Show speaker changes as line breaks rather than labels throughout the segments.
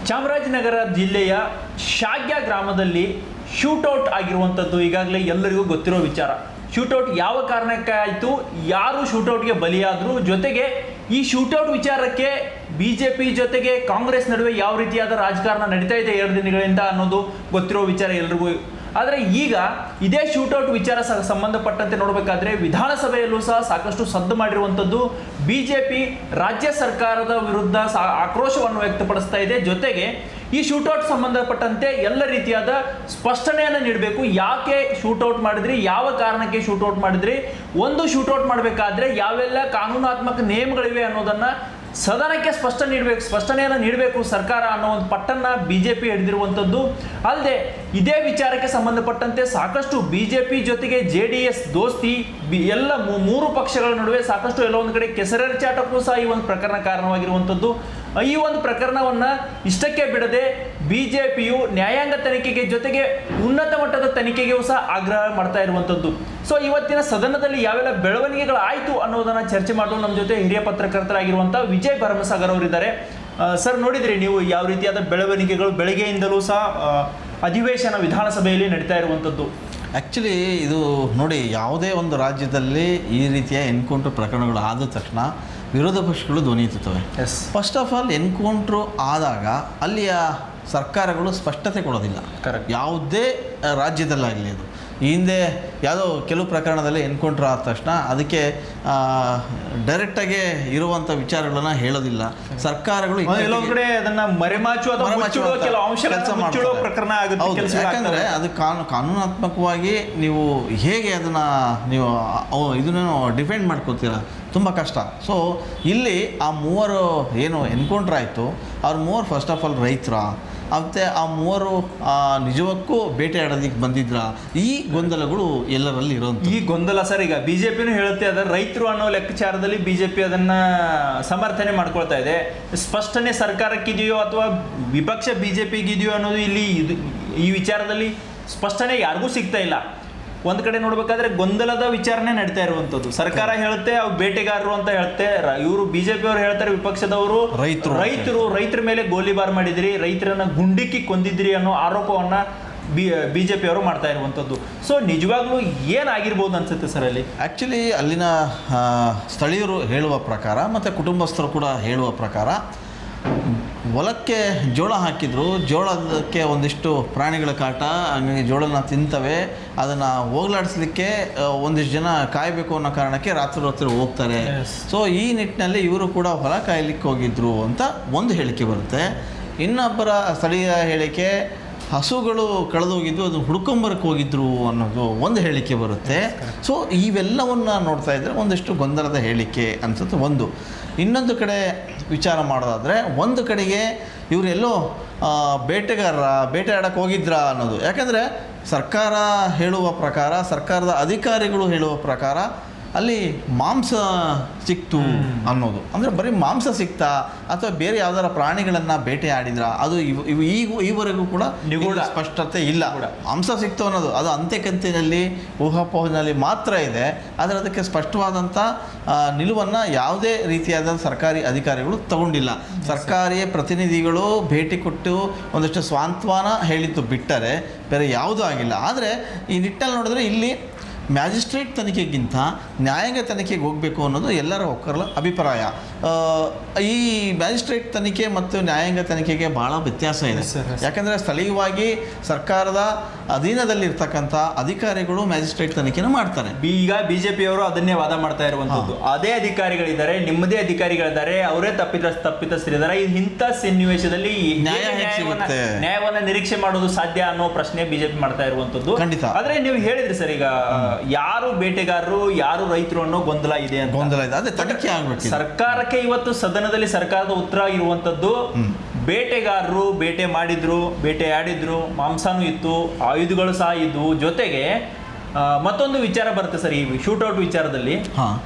ಚಾಮರಾಜನಗರ ಜಿಲ್ಲೆಯ ಶಾಗ್ಯ ಗ್ರಾಮದಲ್ಲಿ ಶೂಟೌಟ್ ಆಗಿರುವಂಥದ್ದು ಈಗಾಗಲೇ ಎಲ್ಲರಿಗೂ ಗೊತ್ತಿರೋ ವಿಚಾರ. ಶೂಟೌಟ್ ಯಾವ ಕಾರಣಕ್ಕೆ ಆಯಿತು, ಯಾರು ಶೂಟೌಟ್ಗೆ ಬಲಿಯಾದರು, ಜೊತೆಗೆ ಈ ಶೂಟೌಟ್ ವಿಚಾರಕ್ಕೆ BJP ಜೊತೆಗೆ ಕಾಂಗ್ರೆಸ್ ನಡುವೆ ಯಾವ ರೀತಿಯಾದ ರಾಜಕಾರಣ ನಡೀತಾ ಇದೆ 2 ದಿನಗಳಿಂದ ಅನ್ನೋದು ಗೊತ್ತಿರೋ ವಿಚಾರ ಎಲ್ರಿಗೂ. ಆದರೆ ಈಗ ಇದೇ ಶೂಟೌಟ್ ವಿಚಾರ ಸಂಬಂಧಪಟ್ಟಂತೆ ನೋಡಬೇಕಾದ್ರೆ ವಿಧಾನಸಭೆಯಲ್ಲೂ ಸಹ ಸಾಕಷ್ಟು ಸದ್ದು ಮಾಡಿರುವಂಥದ್ದು. BJP ರಾಜ್ಯ ಸರ್ಕಾರದ ವಿರುದ್ಧ ಆಕ್ರೋಶವನ್ನು ವ್ಯಕ್ತಪಡಿಸ್ತಾ ಇದೆ. ಜೊತೆಗೆ ಈ ಶೂಟೌಟ್ ಸಂಬಂಧಪಟ್ಟಂತೆ ಎಲ್ಲ ರೀತಿಯಾದ ಸ್ಪಷ್ಟನೆಯನ್ನು ನೀಡಬೇಕು. ಯಾಕೆ ಶೂಟೌಟ್ ಮಾಡಿದ್ರಿ, ಯಾವ ಕಾರಣಕ್ಕೆ ಶೂಟೌಟ್ ಮಾಡಿದ್ರಿ, ಒಂದು ಶೂಟೌಟ್ ಮಾಡಬೇಕಾದ್ರೆ ಯಾವೆಲ್ಲ ಕಾನೂನಾತ್ಮಕ ನಿಯಮಗಳಿವೆ ಅನ್ನೋದನ್ನು ಸದನಕ್ಕೆ ಸ್ಪಷ್ಟನೆಯನ್ನು ನೀಡಬೇಕು ಸರ್ಕಾರ ಅನ್ನೋ ಒಂದು ಪಟ್ಟನ್ನು BJP ಹಿಡಿದಿರುವಂಥದ್ದು. ಅಲ್ಲದೆ ಇದೇ ವಿಚಾರಕ್ಕೆ ಸಂಬಂಧಪಟ್ಟಂತೆ ಸಾಕಷ್ಟು BJP ಜೊತೆಗೆ JDS ದೋಸ್ತಿ ಎಲ್ಲ ಮೂರು ಪಕ್ಷಗಳ ನಡುವೆ ಸಾಕಷ್ಟು ಎಲ್ಲ ಒಂದು ಕಡೆ ಕೆಸರೆರಚಾಟಕ್ಕೂ ಸಹ ಈ ಒಂದು ಪ್ರಕರಣ ಕಾರಣವಾಗಿರುವಂಥದ್ದು. ಈ ಒಂದು ಪ್ರಕರಣವನ್ನು ಇಷ್ಟಕ್ಕೆ ಬಿಡದೆ BJPಯು ನ್ಯಾಯಾಂಗ ತನಿಖೆಗೆ ಜೊತೆಗೆ ಉನ್ನತ ಮಟ್ಟದ ತನಿಖೆಗೂ ಸಹ ಆಗ್ರಹ ಮಾಡ್ತಾ ಇರುವಂಥದ್ದು. ಸೊ ಇವತ್ತಿನ ಸದನದಲ್ಲಿ ಯಾವೆಲ್ಲ ಬೆಳವಣಿಗೆಗಳಾಯಿತು ಅನ್ನೋದನ್ನು ಚರ್ಚೆ ಮಾಡಲು ನಮ್ಮ ಜೊತೆ ಹಿರಿಯ ಪತ್ರಕರ್ತರಾಗಿರುವಂಥ ವಿಜಯ್ ಭರಮಸಾಗರ್ ಅವರಿದ್ದಾರೆ. ಸರ್, ನೋಡಿದ್ರಿ ನೀವು ಯಾವ ರೀತಿಯಾದ ಬೆಳವಣಿಗೆಗಳು ಬೆಳಗ್ಗೆಯಿಂದಲೂ ಸಹ ಅಧಿವೇಶನ ವಿಧಾನಸಭೆಯಲ್ಲಿ ನಡೀತಾ ಇರುವಂಥದ್ದು?
ಆ್ಯಕ್ಚುಲಿ ಇದು ನೋಡಿ, ಯಾವುದೇ ಒಂದು ರಾಜ್ಯದಲ್ಲಿ ಈ ರೀತಿಯ ಎನ್ಕೌಂಟರ್ ಪ್ರಕರಣಗಳು ಆದ ತಕ್ಷಣ ವಿರೋಧ ಪಕ್ಷಗಳು ಧ್ವನಿ ಎತ್ತುತ್ತವೆ. ಫಸ್ಟ್ ಆಫ್ ಆಲ್ ಎನ್ಕೌಂಟ್ರು ಆದಾಗ ಅಲ್ಲಿಯ ಸರ್ಕಾರಗಳು ಸ್ಪಷ್ಟತೆ ಕೊಡೋದಿಲ್ಲ.
ಕರೆಕ್ಟ್.
ಯಾವುದೇ ರಾಜ್ಯದಲ್ಲಾಗಲಿ ಅದು ಈ ಹಿಂದೆ ಯಾವುದೋ ಕೆಲವು ಪ್ರಕರಣದಲ್ಲಿ ಎನ್ಕೌಂಟ್ರ್ ಆದ ತಕ್ಷಣ ಅದಕ್ಕೆ ಡೈರೆಕ್ಟಾಗಿ ಇರುವಂಥ ವಿಚಾರಗಳನ್ನ ಹೇಳೋದಿಲ್ಲ ಸರ್ಕಾರಗಳು.
ಕೆಲವೊಂದು ಕಡೆ ಅದನ್ನು ಮರೆಮಾಚುವ ಪ್ರಕರಣ ಆಗುತ್ತೆ.
ಯಾಕಂದರೆ ಅದು ಕಾನೂನಾತ್ಮಕವಾಗಿ ನೀವು ಹೇಗೆ ಅದನ್ನು ನೀವು ಇದನ್ನು ಡಿಫೆಂಡ್ ಮಾಡ್ಕೊತೀರ, ತುಂಬ ಕಷ್ಟ. ಸೊ ಇಲ್ಲಿ ಆ ಮೂವರು ಏನು ಎನ್ಕೌಂಟ್ರ್ ಆಯಿತು, ಅವ್ರು ಮೂವರು ಫಸ್ಟ್ ಆಫ್ ಆಲ್ ರೈತರ, ಮತ್ತು ಆ ಮೂವರು ನಿಜಕ್ಕೂ ಬೇಟೆಯಾಡೋದಕ್ಕೆ ಬಂದಿದ್ರ, ಈ ಗೊಂದಲಗಳು ಎಲ್ಲರಲ್ಲಿ ಇರೋದು.
ಈ ಗೊಂದಲ ಸರ್, ಈಗ BJPನೂ ಹೇಳುತ್ತೆ ಅದರ ರೈತರು ಅನ್ನೋ ಲೆಕ್ಕಾಚಾರದಲ್ಲಿ BJP ಅದನ್ನು ಸಮರ್ಥನೆ ಮಾಡ್ಕೊಳ್ತಾ ಇದೆ. ಸ್ಪಷ್ಟನೆ ಸರ್ಕಾರಕ್ಕಿದೆಯೋ ಅಥವಾ ವಿಪಕ್ಷ BJPಗಿದೆಯೋ ಅನ್ನೋದು ಇಲ್ಲಿ ಈ ವಿಚಾರದಲ್ಲಿ ಸ್ಪಷ್ಟನೆ ಯಾರಿಗೂ ಸಿಗ್ತಾ ಇಲ್ಲ. ಒಂದು ಕಡೆ ನೋಡ್ಬೇಕಾದ್ರೆ ಗೊಂದಲದ ವಿಚಾರಣೆ ನಡೀತಾ ಇರುವಂಥದ್ದು. ಸರ್ಕಾರ ಹೇಳುತ್ತೆ ಅವ್ರು ಬೇಟೆಗಾರರು ಅಂತ ಹೇಳುತ್ತೆ, ಇವರು BJP ಅವರು ಹೇಳ್ತಾರೆ ವಿಪಕ್ಷದವರು ರೈತರ ಮೇಲೆ ಗೋಲಿಬಾರ್ ಮಾಡಿದಿರಿ, ರೈತರನ್ನ ಗುಂಡಿಕ್ಕಿ ಕೊಂದಿದ್ರಿ ಅನ್ನೋ ಆರೋಪವನ್ನು BJP ಅವರು ಮಾಡ್ತಾ ಇರುವಂಥದ್ದು. ಸೊ ನಿಜವಾಗ್ಲೂ ಏನಾಗಿರ್ಬೋದು ಅನ್ಸುತ್ತೆ ಸರ್ ಅಲ್ಲಿ?
ಆ್ಯಕ್ಚುಲಿ ಅಲ್ಲಿನ ಸ್ಥಳೀಯರು ಹೇಳುವ ಪ್ರಕಾರ ಮತ್ತು ಕುಟುಂಬಸ್ಥರು ಕೂಡ ಹೇಳುವ ಪ್ರಕಾರ ಹೊಲಕ್ಕೆ ಜೋಳ ಹಾಕಿದ್ರು, ಜೋಳಕ್ಕೆ ಒಂದಿಷ್ಟು ಪ್ರಾಣಿಗಳ ಕಾಟ, ಹಂಗಾಗಿ ಜೋಳನ ತಿಂತವೆ, ಅದನ್ನು ಹೋಗ್ಲಾಡಿಸ್ಲಿಕ್ಕೆ ಒಂದಿಷ್ಟು ಜನ ಕಾಯಬೇಕು ಅನ್ನೋ ಕಾರಣಕ್ಕೆ ರಾತ್ರಿ ಹೋಗ್ತಾರೆ. ಸೊ ಈ ನಿಟ್ಟಿನಲ್ಲಿ ಇವರು ಕೂಡ ಹೊಲ ಕಾಯಲಿಕ್ಕೆ ಹೋಗಿದ್ರು ಅಂತ ಒಂದು ಹೇಳಿಕೆ ಬರುತ್ತೆ. ಇನ್ನೊಬ್ಬರ ಸ್ಥಳೀಯ ಹೇಳಿಕೆ ಹಸುಗಳು ಕಳೆದೋಗಿದ್ದು ಅದನ್ನು ಹುಡ್ಕೊಂಬರಕ್ಕೆ ಹೋಗಿದ್ರು ಅನ್ನೋದು ಒಂದು ಹೇಳಿಕೆ ಬರುತ್ತೆ. ಸೊ ಇವೆಲ್ಲವನ್ನು ನೋಡ್ತಾ ಇದ್ದರೆ ಒಂದಿಷ್ಟು ಗೊಂದಲದ ಹೇಳಿಕೆ ಅನಿಸುತ್ತೆ. ಒಂದು ಇನ್ನೊಂದು ಕಡೆ ವಿಚಾರ ಮಾಡೋದಾದರೆ, ಒಂದು ಕಡೆಗೆ ಇವರೆಲ್ಲೋ ಬೇಟೆಯಾಡಕ್ಕೆ ಹೋಗಿದ್ರಾ ಅನ್ನೋದು. ಯಾಕಂದರೆ ಸರ್ಕಾರ ಹೇಳುವ ಪ್ರಕಾರ, ಸರ್ಕಾರದ ಅಧಿಕಾರಿಗಳು ಹೇಳುವ ಪ್ರಕಾರ ಅಲ್ಲಿ ಮಾಂಸ ಸಿಕ್ತು ಅನ್ನೋದು. ಅಂದರೆ ಬರೀ ಮಾಂಸ ಸಿಕ್ತಾ ಅಥವಾ ಬೇರೆ ಯಾವ್ದಾರ ಪ್ರಾಣಿಗಳನ್ನು ಬೇಟೆಯಾಡಿದ್ರ, ಅದು ಈವರೆಗೂ ಕೂಡ ಸ್ಪಷ್ಟತೆ ಇಲ್ಲ. ಮಾಂಸ ಸಿಕ್ತು ಅನ್ನೋದು ಅದು ಅಂತ್ಯಕಂತಿನಲ್ಲಿ ಊಹಾಪೋಹನಲ್ಲಿ ಮಾತ್ರ ಇದೆ. ಆದರೆ ಅದಕ್ಕೆ ಸ್ಪಷ್ಟವಾದಂಥ ನಿಲುವನ್ನು ಯಾವುದೇ ರೀತಿಯಾದ ಸರ್ಕಾರಿ ಅಧಿಕಾರಿಗಳು ತಗೊಂಡಿಲ್ಲ. ಸರ್ಕಾರಿ ಪ್ರತಿನಿಧಿಗಳು ಭೇಟಿ ಕೊಟ್ಟು ಒಂದಷ್ಟು ಸಾಂತ್ವನ ಹೇಳಿದ್ದು ಬಿಟ್ಟರೆ ಬೇರೆ ಯಾವುದೂ ಆಗಿಲ್ಲ. ಆದರೆ ಈ ನಿಟ್ಟಲ್ಲಿ ನೋಡಿದ್ರೆ ಇಲ್ಲಿ ಮ್ಯಾಜಿಸ್ಟ್ರೇಟ್ ತನಿಖೆಗಿಂತ ನ್ಯಾಯಾಂಗ ತನಿಖೆಗೆ ಹೋಗಬೇಕು ಅನ್ನೋದು ಎಲ್ಲರ ಒಕ್ಕರ ಅಭಿಪ್ರಾಯ. ಈ ಮ್ಯಾಜಿಸ್ಟ್ರೇಟ್ ತನಿಖೆ ಮತ್ತು ನ್ಯಾಯಾಂಗ ತನಿಖೆಗೆ ಭಾಳ ವ್ಯತ್ಯಾಸ ಇದೆ. ಯಾಕಂದರೆ ಸ್ಥಳೀಯವಾಗಿ ಸರ್ಕಾರದ ಅಧೀನದಲ್ಲಿರ್ತಕ್ಕಂಥ ಅಧಿಕಾರಿಗಳು ಮ್ಯಾಜಿಸ್ಟ್ರೇಟ್ ತನಿಖೆನ ಮಾಡ್ತಾರೆ.
ಈಗ BJP ಅವರು ಅದನ್ನೇ ವಾದ ಮಾಡ್ತಾ ಇರುವಂಥದ್ದು. ಅದೇ ಅಧಿಕಾರಿಗಳಿದ್ದಾರೆ, ನಿಮ್ಮದೇ ಅಧಿಕಾರಿಗಳಿದ್ದಾರೆ, ಅವರೇ ತಪ್ಪಿತಸ್ಥರಿದ್ದಾರೆ. ಇಂಥ ಸನ್ನಿವೇಶದಲ್ಲಿ ನ್ಯಾಯವನ್ನು ನಿರೀಕ್ಷೆ ಮಾಡೋದು ಸಾಧ್ಯ ಅನ್ನೋ ಪ್ರಶ್ನೆ BJP ಮಾಡ್ತಾ ಇರುವಂಥದ್ದು.
ಖಂಡಿತ.
ಆದರೆ ನೀವು ಹೇಳಿದ್ರಿ ಸರ್, ಈಗ ಯಾರು ಬೇಟೆಗಾರರು ಯಾರು ರೈತರು ಅನ್ನೋ ಗೊಂದಲ ಇದೆ ಅಂತ.
ಅದೇ ತನಿಖೆ ಆಗ್ಬೇಕು.
ಸರ್ಕಾರಕ್ಕೆ ಇವತ್ತು ಸದನದಲ್ಲಿ ಸರ್ಕಾರದ ಉತ್ತರ ಇರುವಂತದ್ದು, ಬೇಟೆಗಾರರು ಬೇಟೆ ಮಾಡಿದ್ರು, ಬೇಟೆಯಾಡಿದ್ರು, ಮಾಂಸನೂ ಇತ್ತು, ಆಯುಧಗಳು ಸಹ ಇದ್ವು. ಜೊತೆಗೆ ಮತ್ತೊಂದು ವಿಚಾರ ಬರುತ್ತೆ ಸರ್ ಈ ಶೂಟೌಟ್ ವಿಚಾರದಲ್ಲಿ.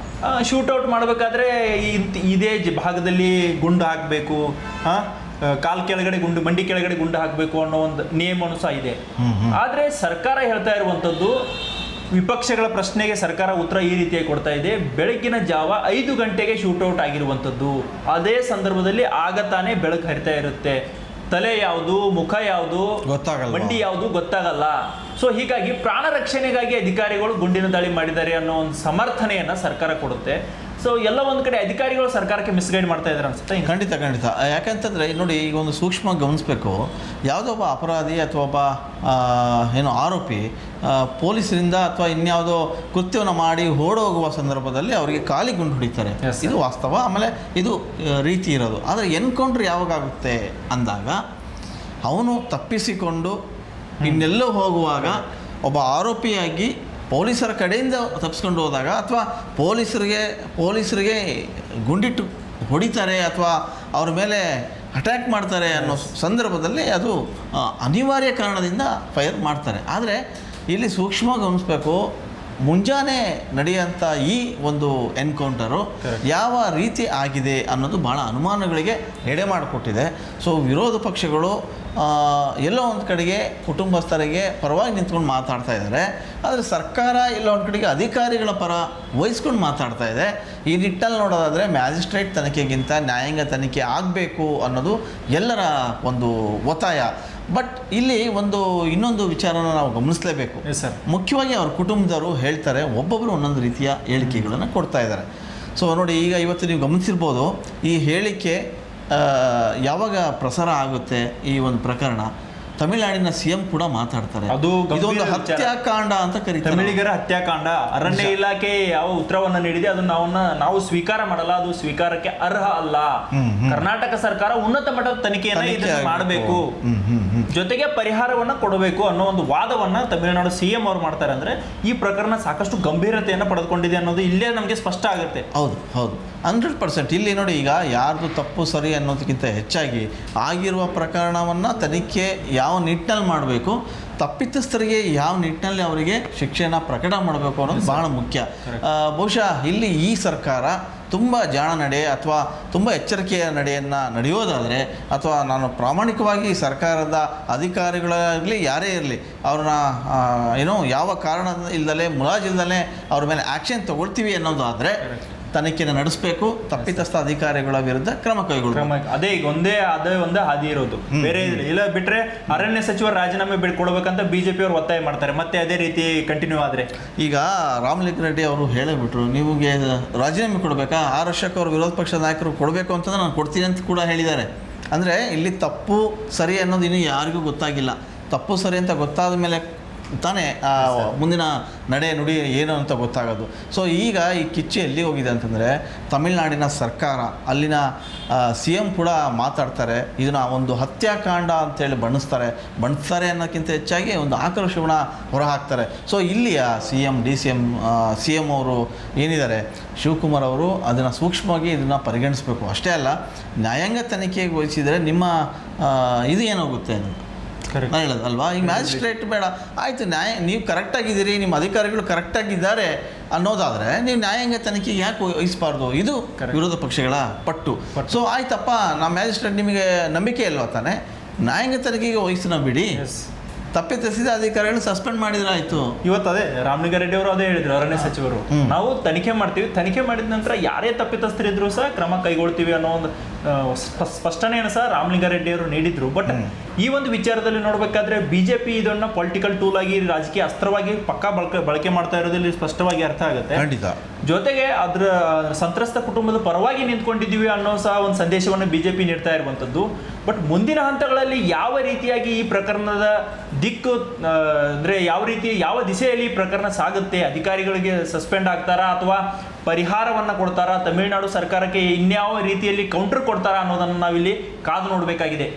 ಶೂಟೌಟ್ ಮಾಡಬೇಕಾದ್ರೆ ಇದೇ ಭಾಗದಲ್ಲಿ ಗುಂಡು ಹಾಕಬೇಕು, ಕಾಲ್ ಕೆಳಗಡೆ ಗುಂಡು, ಮಂಡಿ ಕೆಳಗಡೆ ಗುಂಡು ಹಾಕಬೇಕು ಅನ್ನೋ ಒಂದು ನಿಯಮನೂ ಸಹ ಇದೆ. ಆದರೆ ಸರ್ಕಾರ ಹೇಳ್ತಾ ಇರುವಂಥದ್ದು, ವಿಪಕ್ಷಗಳ ಪ್ರಶ್ನೆಗೆ ಸರ್ಕಾರ ಉತ್ತರ ಈ ರೀತಿಯಾಗಿ ಕೊಡ್ತಾ ಇದೆ. ಬೆಳಗ್ಗಿನ ಜಾವ 5 ಗಂಟೆಗೆ ಶೂಟೌಟ್ ಆಗಿರುವಂಥದ್ದು. ಅದೇ ಸಂದರ್ಭದಲ್ಲಿ ಆಗ ತಾನೇ ಬೆಳಕು ಹರಿತಾ ಇರುತ್ತೆ. ತಲೆ ಯಾವುದು, ಮುಖ ಯಾವುದು,
ಗೊತ್ತಾಗಲ್ಲ,
ಮಂಡಿ ಯಾವುದು ಗೊತ್ತಾಗಲ್ಲ. ಸೊ ಹೀಗಾಗಿ ಪ್ರಾಣ ರಕ್ಷಣೆಗಾಗಿ ಅಧಿಕಾರಿಗಳು ಗುಂಡಿನ ದಾಳಿ ಮಾಡಿದ್ದಾರೆ ಅನ್ನೋ ಒಂದು ಸಮರ್ಥನೆಯನ್ನ ಸರ್ಕಾರ ಕೊಡುತ್ತೆ. ಸೊ ಎಲ್ಲ ಒಂದ್ ಕಡೆ ಅಧಿಕಾರಿಗಳು ಸರ್ಕಾರಕ್ಕೆ ಮಿಸ್ಗೈಡ್ ಮಾಡ್ತಾ ಇದ್ದಾರೆ ಅನ್ಸುತ್ತೆ.
ಖಂಡಿತ ಯಾಕಂತಂದರೆ ನೋಡಿ, ಈಗ ಒಂದು ಸೂಕ್ಷ್ಮ ಗಮನಿಸಬೇಕು. ಯಾವುದೋ ಒಬ್ಬ ಅಪರಾಧಿ ಅಥವಾ ಒಬ್ಬ ಏನು ಆರೋಪಿ ಪೊಲೀಸರಿಂದ ಅಥವಾ ಇನ್ಯಾವುದೋ ಕೃತ್ಯವನ್ನು ಮಾಡಿ ಓಡೋಗುವ ಸಂದರ್ಭದಲ್ಲಿ ಅವರಿಗೆ ಖಾಲಿ ಗುಂಡು ಹೊಡಿತಾರೆ. ಇದು ವಾಸ್ತವ. ಆಮೇಲೆ ಇದು ರೀತಿ ಇರೋದು. ಆದರೆ ಎನ್ಕೌಂಟ್ರ್ ಯಾವಾಗ ಆಗುತ್ತೆ ಅಂದಾಗ ಅವನು ತಪ್ಪಿಸಿಕೊಂಡು ಇನ್ನೆಲ್ಲೋ ಹೋಗುವಾಗ ಒಬ್ಬ ಆರೋಪಿಯಾಗಿ ಪೊಲೀಸರ ಕಡೆಯಿಂದ ತಪ್ಪಿಸ್ಕೊಂಡು ಹೋದಾಗ ಅಥವಾ ಪೊಲೀಸರಿಗೆ ಗುಂಡಿಟ್ಟು ಹೊಡಿತಾರೆ ಅಥವಾ ಅವ್ರ ಮೇಲೆ ಅಟ್ಯಾಕ್ ಮಾಡ್ತಾರೆ ಅನ್ನೋ ಸಂದರ್ಭದಲ್ಲಿ ಅದು ಅನಿವಾರ್ಯ ಕಾರಣದಿಂದ ಫೈರ್ ಮಾಡ್ತಾರೆ. ಆದರೆ ಇಲ್ಲಿ ಸೂಕ್ಷ್ಮ ಗಮನಿಸಬೇಕು, ಮುಂಜಾನೆ ನಡೆಯುವಂಥ ಈ ಒಂದು ಎನ್ಕೌಂಟರು ಯಾವ ರೀತಿ ಆಗಿದೆ ಅನ್ನೋದು ಭಾಳ ಅನುಮಾನಗಳಿಗೆ ಎಡೆ ಮಾಡಿಕೊಟ್ಟಿದೆ. ಸೊ ವಿರೋಧ ಪಕ್ಷಗಳು ಎಲ್ಲೋ ಒಂದು ಕಡೆಗೆ ಕುಟುಂಬಸ್ಥರಿಗೆ ಪರವಾಗಿ ನಿಂತ್ಕೊಂಡು ಮಾತಾಡ್ತಾ ಇದ್ದಾರೆ. ಆದರೆ ಸರ್ಕಾರ ಎಲ್ಲೋ ಒಂದು ಕಡೆಗೆ ಅಧಿಕಾರಿಗಳ ಪರ ವಹಿಸ್ಕೊಂಡು ಮಾತಾಡ್ತಾ ಇದೆ. ಈ ನಿಟ್ಟಲ್ಲಿ ನೋಡೋದಾದರೆ ಮ್ಯಾಜಿಸ್ಟ್ರೇಟ್ ತನಿಖೆಗಿಂತ ನ್ಯಾಯಾಂಗ ತನಿಖೆ ಆಗಬೇಕು ಅನ್ನೋದು ಎಲ್ಲರ ಒಂದು ಒತ್ತಾಯ. ಬಟ್ ಇಲ್ಲಿ ಇನ್ನೊಂದು ವಿಚಾರನ ನಾವು ಗಮನಿಸಲೇಬೇಕು. ಮುಖ್ಯವಾಗಿ ಅವ್ರ ಕುಟುಂಬದವರು ಹೇಳ್ತಾರೆ, ಒಬ್ಬೊಬ್ಬರು ಒಂದೊಂದು ರೀತಿಯ ಹೇಳಿಕೆಗಳನ್ನು ಕೊಡ್ತಾ ಇದ್ದಾರೆ. ಸೊ ನೋಡಿ, ಈಗ ಇವತ್ತು ನೀವು ಗಮನಿಸಿರ್ಬೋದು, ಈ ಹೇಳಿಕೆ ಯಾವಾಗ ಪ್ರಸಾರ ಆಗುತ್ತೆ ಈ ಒಂದು ಪ್ರಕರಣ, ತಮಿಳುನಾಡಿನ ಸಿಎಂ ಕೂಡ ಮಾತಾಡ್ತಾರೆ.
ಅದು
ಇದೊಂದು ಹತ್ಯಾಕಾಂಡ ಅಂತ ಕರೀತಾರೆ.
ತಮಿಳಿಗರ ಹತ್ಯಾಕಾಂಡ. ಅರಣ್ಯ ಇಲಾಖೆ ಯಾವ ಉತ್ತರವನ್ನ ನೀಡಿದೆ ಅದನ್ನ ನಾವು ಸ್ವೀಕಾರ ಮಾಡಲ್ಲ, ಅದು ಸ್ವೀಕಾರಕ್ಕೆ ಅರ್ಹ ಅಲ್ಲ. ಕರ್ನಾಟಕ ಸರ್ಕಾರ ಉನ್ನತ ಮಟ್ಟದ ತನಿಖೆಯನ್ನ ಮಾಡಬೇಕು, ಜೊತೆಗೆ ಪರಿಹಾರವನ್ನ ಕೊಡಬೇಕು ಅನ್ನೋ ಒಂದು ವಾದವನ್ನ ತಮಿಳುನಾಡು ಸಿಎಂ ಅವರು ಮಾಡ್ತಾರೆ. ಅಂದ್ರೆ ಈ ಪ್ರಕರಣ ಸಾಕಷ್ಟು ಗಂಭೀರತೆಯನ್ನು ಪಡೆದುಕೊಂಡಿದೆ ಅನ್ನೋದು ಇಲ್ಲೇ ನಮಗೆ ಸ್ಪಷ್ಟ ಆಗುತ್ತೆ.
ಹೌದು 100%. ಇಲ್ಲಿ ನೋಡಿ, ಈಗ ಯಾರ್ದು ತಪ್ಪು ಸರಿ ಅನ್ನೋದಕ್ಕಿಂತ ಹೆಚ್ಚಾಗಿ ಆಗಿರುವ ಪ್ರಕರಣವನ್ನು ತನಿಖೆ ಯಾವ ನಿಟ್ಟಿನಲ್ಲಿ ಮಾಡಬೇಕು, ತಪ್ಪಿತಸ್ಥರಿಗೆ ಯಾವ ನಿಟ್ಟಿನಲ್ಲಿ ಅವರಿಗೆ ಶಿಕ್ಷೆಯನ್ನು ಪ್ರಕಟ ಮಾಡಬೇಕು ಅನ್ನೋದು ಬಹಳ ಮುಖ್ಯ. ಬಹುಶಃ ಇಲ್ಲಿ ಈ ಸರ್ಕಾರ ತುಂಬ ಜಾಣ ನಡೆ ಅಥವಾ ತುಂಬ ಎಚ್ಚರಿಕೆಯ ನಡೆಯನ್ನು ನಡೆಯೋದಾದರೆ, ಅಥವಾ ನಾನು ಪ್ರಾಮಾಣಿಕವಾಗಿ ಸರ್ಕಾರದ ಅಧಿಕಾರಿಗಳಾಗಲಿ ಯಾರೇ ಇರಲಿ ಅವ್ರನ್ನ ಯಾವ ಕಾರಣ ಇಲ್ಲದಲೇ ಮುಲಾಜಿಲ್ದಲೇ ಅವ್ರ ಮೇಲೆ ಆ್ಯಕ್ಷನ್ ತಗೊಳ್ತೀವಿ ಅನ್ನೋದಾದರೆ ತನಿಖೆಯನ್ನು ನಡೆಸಬೇಕು, ತಪ್ಪಿತಸ್ಥ ಅಧಿಕಾರಿಗಳ ವಿರುದ್ಧ ಕ್ರಮ ಕೈಗೊಳ್ಳಬೇಕು.
ಅದೇ ಈಗ ಒಂದೇ ಹಾದಿ ಇರೋದು, ಬೇರೆ ಇಲ್ಲ. ಬಿಟ್ರೆ ಅರಣ್ಯ ಸಚಿವರು ರಾಜೀನಾಮೆ ಕೊಡಬೇಕಂತ ಬಿಜೆಪಿ ಅವರು ಒತ್ತಾಯ ಮಾಡ್ತಾರೆ. ಮತ್ತೆ ಅದೇ ರೀತಿ ಕಂಟಿನ್ಯೂ ಆದರೆ
ಈಗ ರಾಮಲಿಂಗಾರೆಡ್ಡಿ ಅವರು ಹೇಳಿಬಿಟ್ರು, ನಿಮಗೆ ರಾಜೀನಾಮೆ ಕೊಡಬೇಕಾ, ಆರ್ ಅಶೋಕ್ ಅವರು ವಿರೋಧ ಪಕ್ಷದ ನಾಯಕರು ಕೊಡಬೇಕು ಅಂತಂದ್ರೆ ನಾನು ಕೊಡ್ತೀನಿ ಅಂತ ಕೂಡ ಹೇಳಿದ್ದಾರೆ. ಅಂದರೆ ಇಲ್ಲಿ ತಪ್ಪು ಸರಿ ಅನ್ನೋದು ಇನ್ನೂ ಯಾರಿಗೂ ಗೊತ್ತಾಗಿಲ್ಲ. ತಪ್ಪು ಸರಿ ಅಂತ ಗೊತ್ತಾದ ಮೇಲೆ ತಾನೇ ಮುಂದಿನ ನಡೆ ನುಡಿ ಏನು ಅಂತ ಗೊತ್ತಾಗೋದು. ಸೊ ಈಗ ಈ ಕಿಚ್ಚು ಎಲ್ಲಿ ಹೋಗಿದೆ ಅಂತಂದರೆ, ತಮಿಳುನಾಡಿನ ಸರ್ಕಾರ, ಅಲ್ಲಿನ ಸಿ ಎಂ ಕೂಡ ಮಾತಾಡ್ತಾರೆ, ಇದನ್ನು ಒಂದು ಹತ್ಯಾಕಾಂಡ ಅಂತೇಳಿ ಬಣ್ಣಿಸ್ತಾರೆ ಅನ್ನೋಕ್ಕಿಂತ ಹೆಚ್ಚಾಗಿ ಒಂದು ಆಕ್ರೋಶವನ್ನು ಹೊರಹಾಕ್ತಾರೆ. ಸೊ ಇಲ್ಲಿಯ ಸಿ ಎಂ ಅವರು ಏನಿದ್ದಾರೆ, ಶಿವಕುಮಾರ್ ಅವರು ಅದನ್ನು ಸೂಕ್ಷ್ಮವಾಗಿ ಇದನ್ನು ಪರಿಗಣಿಸಬೇಕು. ಅಷ್ಟೇ ಅಲ್ಲ, ನ್ಯಾಯಾಂಗ ತನಿಖೆಗೆ ವಹಿಸಿದರೆ ನಿಮ್ಮ ಇದು ಏನಾಗುತ್ತೆ ಅನ್ನೋದು ನಾನು ಹೇಳೋದು ಅಲ್ವಾ. ಈಗ ಮ್ಯಾಜಿಸ್ಟ್ರೇಟ್ ಬೇಡ, ಆಯಿತು, ನೀವು ಕರೆಕ್ಟಾಗಿದ್ದೀರಿ, ನಿಮ್ಮ ಅಧಿಕಾರಿಗಳು ಕರೆಕ್ಟಾಗಿದ್ದಾರೆ ಅನ್ನೋದಾದರೆ ನೀವು ನ್ಯಾಯಾಂಗ ತನಿಖೆಗೆ ಯಾಕೆ ವಹಿಸಬಾರ್ದು? ಇದು ವಿರೋಧ ಪಕ್ಷಗಳ ಪಟ್ಟು. ಸೊ ಆಯ್ತಪ್ಪ, ನಮ್ಮ ಮ್ಯಾಜಿಸ್ಟ್ರೇಟ್ ನಿಮಗೆ ನಂಬಿಕೆ ಇಲ್ವಾ ತಾನೆ, ನ್ಯಾಯಾಂಗ ತನಿಖೆಗೆ ವಹಿಸೋಣ ಬಿಡಿ, ತಪ್ಪಿತಸ್ಥಿದ ಅಧಿಕಾರಿಗಳು ಸಸ್ಪೆಂಡ್ ಮಾಡಿದ್ರೆ ಆಯ್ತು.
ಇವತ್ತು ಅದೇ ರಾಮಲಿಂಗಾರೆಡ್ಡಿ ಅವರು ಅದೇ ಹೇಳಿದ್ರು, ಅರಣ್ಯ ಸಚಿವರು, ನಾವು ತನಿಖೆ ಮಾಡ್ತೀವಿ, ತನಿಖೆ ಮಾಡಿದ ನಂತರ ಯಾರೇ ತಪ್ಪಿತಸ್ಥರಿದ್ರು ಸಹ ಕ್ರಮ ಕೈಗೊಳ್ತೀವಿ ಅನ್ನೋ ಒಂದು ಸ್ಪಷ್ಟನೆಯನ್ನು ಸಹ ರಾಮಲಿಂಗಾರೆಡ್ಡಿ ಅವರು ನೀಡಿದ್ರು. ಬಟ್ ಈ ಒಂದು ವಿಚಾರದಲ್ಲಿ ನೋಡ್ಬೇಕಾದ್ರೆ ಬಿಜೆಪಿ ಇದನ್ನ ಪೊಲಿಟಿಕಲ್ ಟೂಲ್ ಆಗಿ, ರಾಜಕೀಯ ಅಸ್ತ್ರವಾಗಿ ಪಕ್ಕಾ ಬಳಕೆ ಮಾಡ್ತಾ ಇರೋದ್ರಲ್ಲಿ ಸ್ಪಷ್ಟವಾಗಿ ಅರ್ಥ ಆಗುತ್ತೆ. ಜೊತೆಗೆ ಅದರ ಸಂತ್ರಸ್ತ ಕುಟುಂಬದ ಪರವಾಗಿ ನಿಂತ್ಕೊಂಡಿದ್ದೀವಿ ಅನ್ನೋ ಸಹ ಒಂದು ಸಂದೇಶವನ್ನು ಬಿಜೆಪಿ ನೀಡ್ತಾ ಇರುವಂಥದ್ದು. ಬಟ್ ಮುಂದಿನ ಹಂತಗಳಲ್ಲಿ ಯಾವ ರೀತಿಯಾಗಿ ಈ ಪ್ರಕರಣದ ದಿಕ್ಕು ಅಂದರೆ ಯಾವ ದಿಸೆಯಲ್ಲಿ ಈ ಪ್ರಕರಣ ಸಾಗುತ್ತೆ, ಅಧಿಕಾರಿಗಳಿಗೆ ಸಸ್ಪೆಂಡ್ ಆಗ್ತಾರಾ ಅಥವಾ ಪರಿಹಾರವನ್ನು ಕೊಡ್ತಾರಾ, ತಮಿಳುನಾಡು ಸರ್ಕಾರಕ್ಕೆ ಇನ್ಯಾವ ರೀತಿಯಲ್ಲಿ ಕೌಂಟರ್ ಕೊಡ್ತಾರಾ ಅನ್ನೋದನ್ನು ನಾವಿಲ್ಲಿ ಕಾದು ನೋಡಬೇಕಾಗಿದೆ.